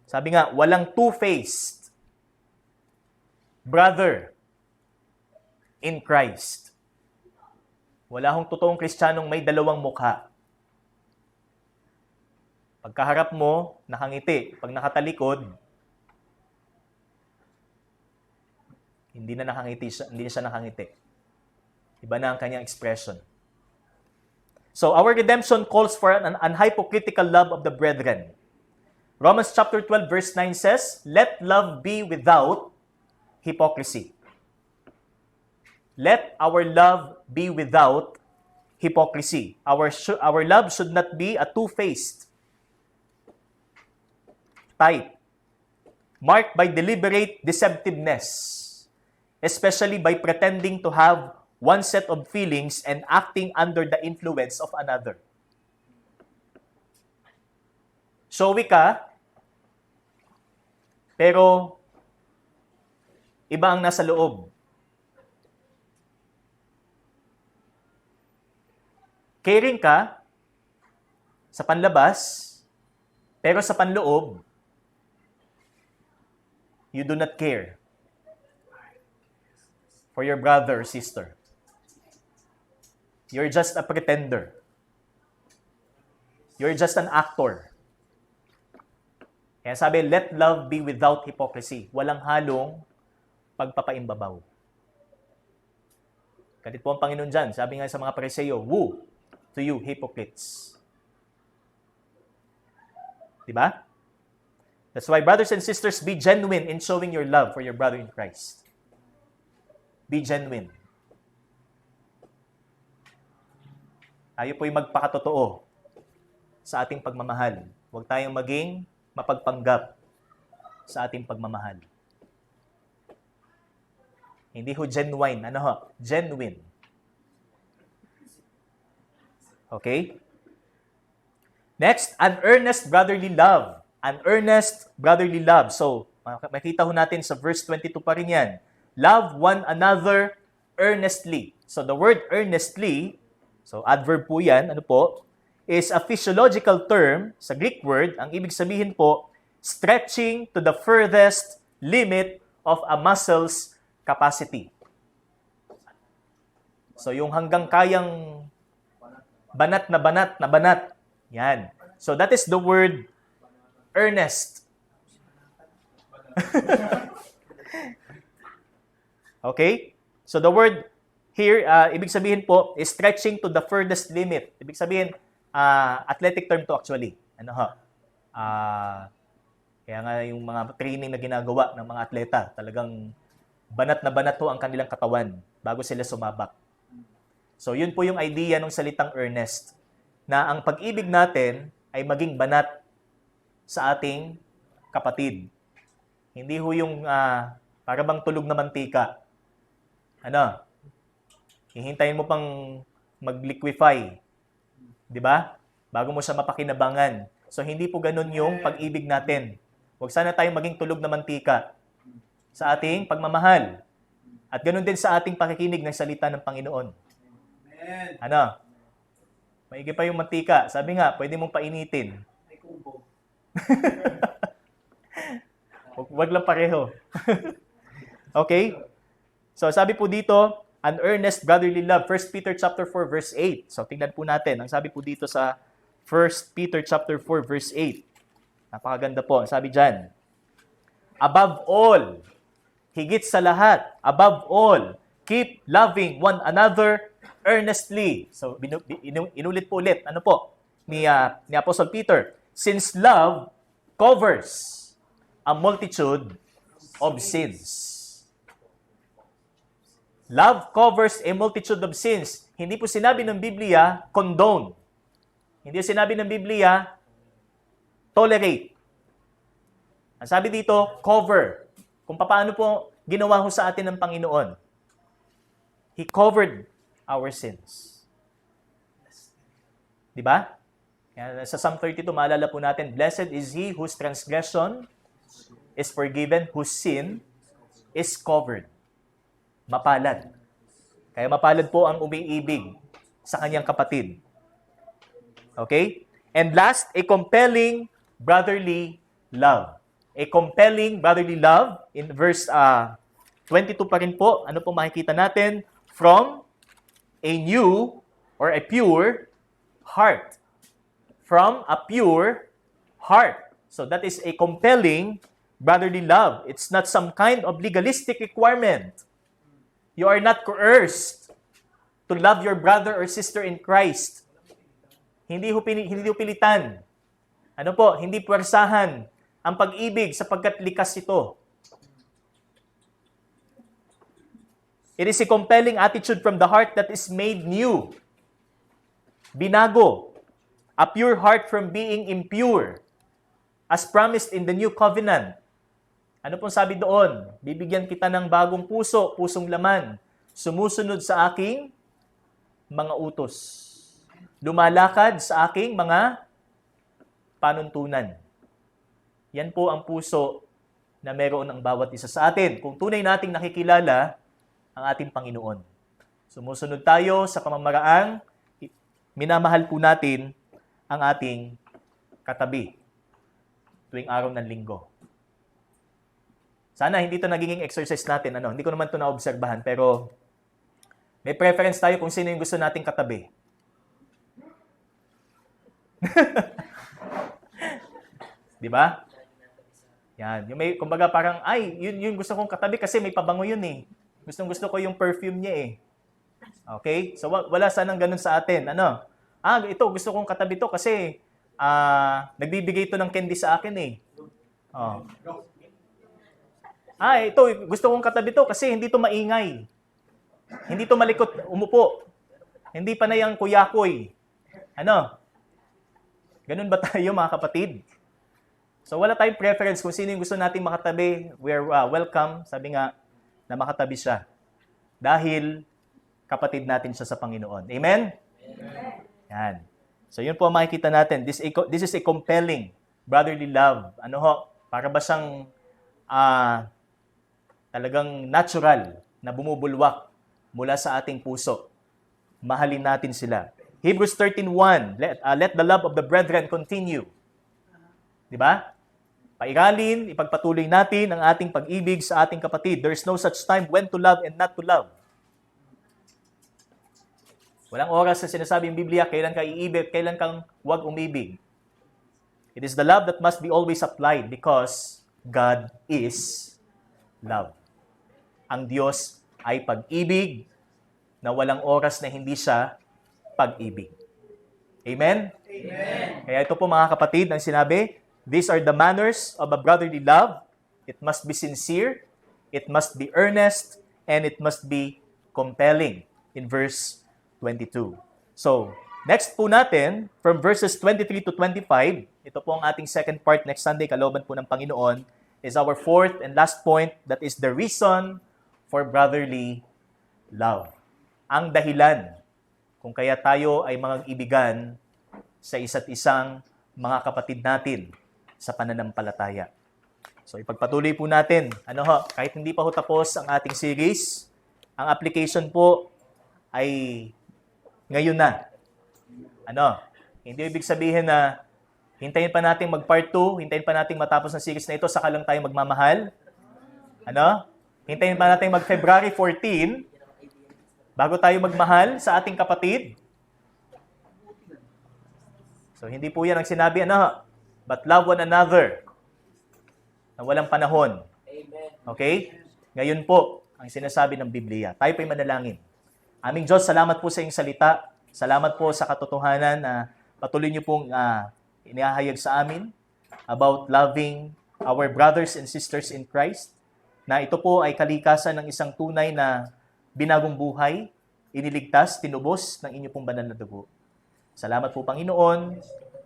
Sabi nga, walang two-faced brother in Christ. Wala hong totoong Kristiyanong may dalawang mukha. Pagkaharap mo, nakangiti. Pag nakatalikod, hindi na siya nakangiti. Iba na ang kanyang expression. So, our redemption calls for an unhypocritical love of the brethren. Romans chapter 12 verse 9 says, let love be without hypocrisy. Let our love be without hypocrisy. Our love should not be a two-faced type, marked by deliberate deceptiveness, especially by pretending to have one set of feelings and acting under the influence of another. Showy ka, pero iba ang nasa loob. Caring ka sa panlabas, pero sa panloob, you do not care for your brother or sister. You're just a pretender. You're just an actor. Kaya sabi, let love be without hypocrisy. Walang halong pagpapaimbabaw. Ganito po ang Panginoon dyan. Sabi nga sa mga Pariseo, woe to you, hypocrites. Diba? That's why, brothers and sisters, be genuine in showing your love for your brother in Christ. Be genuine. Tayo po'y magpakatotoo sa ating pagmamahal. Huwag tayong maging mapagpanggap sa ating pagmamahal. Hindi ho genuine. Ano ho? Genuine. Okay? Next, an earnest brotherly love. An earnest brotherly love. So, makita ho natin sa verse 22 pa rin yan. Love one another earnestly. So, the word earnestly, so adverb po yan, ano po, is a physiological term sa Greek word. Ang ibig sabihin po, stretching to the furthest limit of a muscle's capacity. So, yung hanggang kayang banat na banat na banat. Yan. So, that is the word earnest. Okay? So, the word here, ibig sabihin po, is stretching to the furthest limit. Ibig sabihin, athletic term to actually. Ano ho? Kaya nga yung mga training na ginagawa ng mga atleta, talagang banat na banat ho ang kanilang katawan bago sila sumabak. So, yun po yung idea ng salitang earnest, na ang pag-ibig natin ay maging banat sa ating kapatid. Hindi ho yung para bang tulog na mantika. Ano? Hihintayin mo pang mag-liquefy. Di ba? Bago mo siya mapakinabangan. So, hindi po ganun yung pag-ibig natin. Huwag sana tayong maging tulog na mantika sa ating pagmamahal. At ganun din sa ating pakikinig ng salita ng Panginoon. Amen. Ano? Maigi pa yung mantika. Sabi nga, pwede mong painitin. Ay, kubo. Wag lang pareho. Okay? So, sabi po dito, an earnest brotherly love. 1 Peter chapter 4 verse 8. So, tingnan po natin. Ang sabi po dito sa 1 Peter chapter 4 verse 8. Napakaganda po. Ang sabi dyan, above all, higit sa lahat, above all, keep loving one another earnestly. So, inulit po ulit. Ano po? Ni Apostle Peter. Since love covers a multitude of sins. Love covers a multitude of sins. Hindi po sinabi ng Biblia, condone. Hindi sinabi ng Biblia, tolerate. Ang sabi dito, cover. Kung paano po ginawa ho sa atin ng Panginoon. He covered our sins. Di ba? Sa Psalm 32, maalala po natin, blessed is he whose transgression is forgiven, whose sin is covered. Mapalad. Kaya mapalad po ang umiibig sa kanyang kapatid. Okay? And last, a compelling brotherly love. A compelling brotherly love, in verse 22 pa rin po, ano po makikita natin? From a new or a pure heart. From a pure heart. So that is a compelling brotherly love. It's not some kind of legalistic requirement. You are not coerced to love your brother or sister in Christ. Hindi ho pilitan. Ano po? Hindi puwersahan ang pag-ibig sapagkat likas ito. It is a compelling attitude from the heart that is made new. Binago. A pure heart from being impure. As promised in the new covenant. Ano pong sabi doon? Bibigyan kita ng bagong puso, pusong laman. sumusunod sa aking mga utos. Lumalakad sa aking mga panuntunan. Yan po ang puso na meron ang bawat isa sa atin. Kung tunay nating nakikilala ang ating Panginoon. Sumusunod tayo sa pamamaraang minamahal po natin ang ating katabi tuwing araw ng linggo. Sana hindi ito nagiging exercise natin. Hindi ko naman ito naobserbahan, pero may preference tayo kung sino yung gusto nating katabi. Di ba? Yan. Yung may, kumbaga parang, yun gusto kong katabi kasi may pabango yun eh. Gusto ko yung perfume niya eh. Okay? So, wala sanang ganun sa atin. Ito, gusto kong katabi to kasi nagbibigay ito ng candy sa akin eh. Oh. Ito, gusto kong katabi to kasi hindi to maingay. Hindi to malikot, umupo. Hindi pa na yung kuyakoy. Ganun ba tayo mga kapatid? So wala tayong preference kung sino yung gusto nating makatabi. We're welcome, sabi nga, na makatabi siya. Dahil kapatid natin siya sa Panginoon. Amen? Amen. Yan. So yun po ang makikita natin. This is a compelling brotherly love. Para ba siyang talagang natural na bumubulwak mula sa ating puso. Mahalin natin sila. Hebrews 13:1, let the love of the brethren continue. Di ba? Pairalin, ipagpatuloy natin ang ating pag-ibig sa ating kapatid. There's no such time when to love and not to love. Walang oras na sinasabi ng Biblia, kailan ka iibig, kailan kang huwag umibig. It is the love that must be always applied because God is love. Ang Diyos ay pag-ibig na walang oras na hindi siya pag-ibig. Amen? Amen. Kaya ito po mga kapatid, ang sinabi, these are the manners of a brotherly love. It must be sincere, it must be earnest, and it must be compelling in verse 22. So, next po natin, from verses 23 to 25, ito po ang ating second part next Sunday, kalooban po ng Panginoon, is our fourth and last point, that is the reason for brotherly love. Ang dahilan kung kaya tayo ay mga ibigan sa isa't isang mga kapatid natin sa pananampalataya. So ipagpatuloy po natin, kahit hindi pa ho tapos ang ating series, ang application po ay ngayon na. Hindi ibig sabihin na hintayin pa natin mag-part 2, hintayin pa natin matapos ng series na ito, saka lang tayo magmamahal. Hintayin pa natin mag-February 14, bago tayo magmahal sa ating kapatid. So hindi po yan ang sinabi, but love one another na walang panahon. Okay? Ngayon po, ang sinasabi ng Biblia. Tayo po'y manalangin. Aming Diyos, salamat po sa iyong salita. Salamat po sa katotohanan na patuloy niyo pong inihahayag sa amin about loving our brothers and sisters in Christ, na ito po ay kalikasan ng isang tunay na binagong buhay, iniligtas, tinubos ng inyo pong banal na dugo. Salamat po, Panginoon.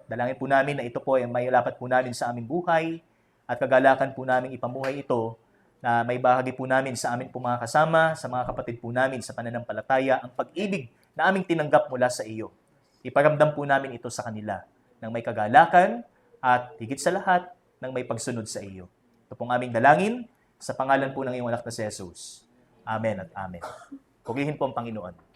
Dalangin po namin na ito po ay mailapat po namin sa aming buhay at kagalakan po namin ipamuhay ito na may bahagi po namin sa amin po mga kasama, sa mga kapatid po namin sa pananampalataya, ang pag-ibig na aming tinanggap mula sa iyo. Iparamdam po namin ito sa kanila ng may kagalakan at higit sa lahat ng may pagsunod sa iyo. Ito pong aming dalangin sa pangalan po ng iyong anak na si Jesus. Amen at amen. Purihin po ang Panginoon.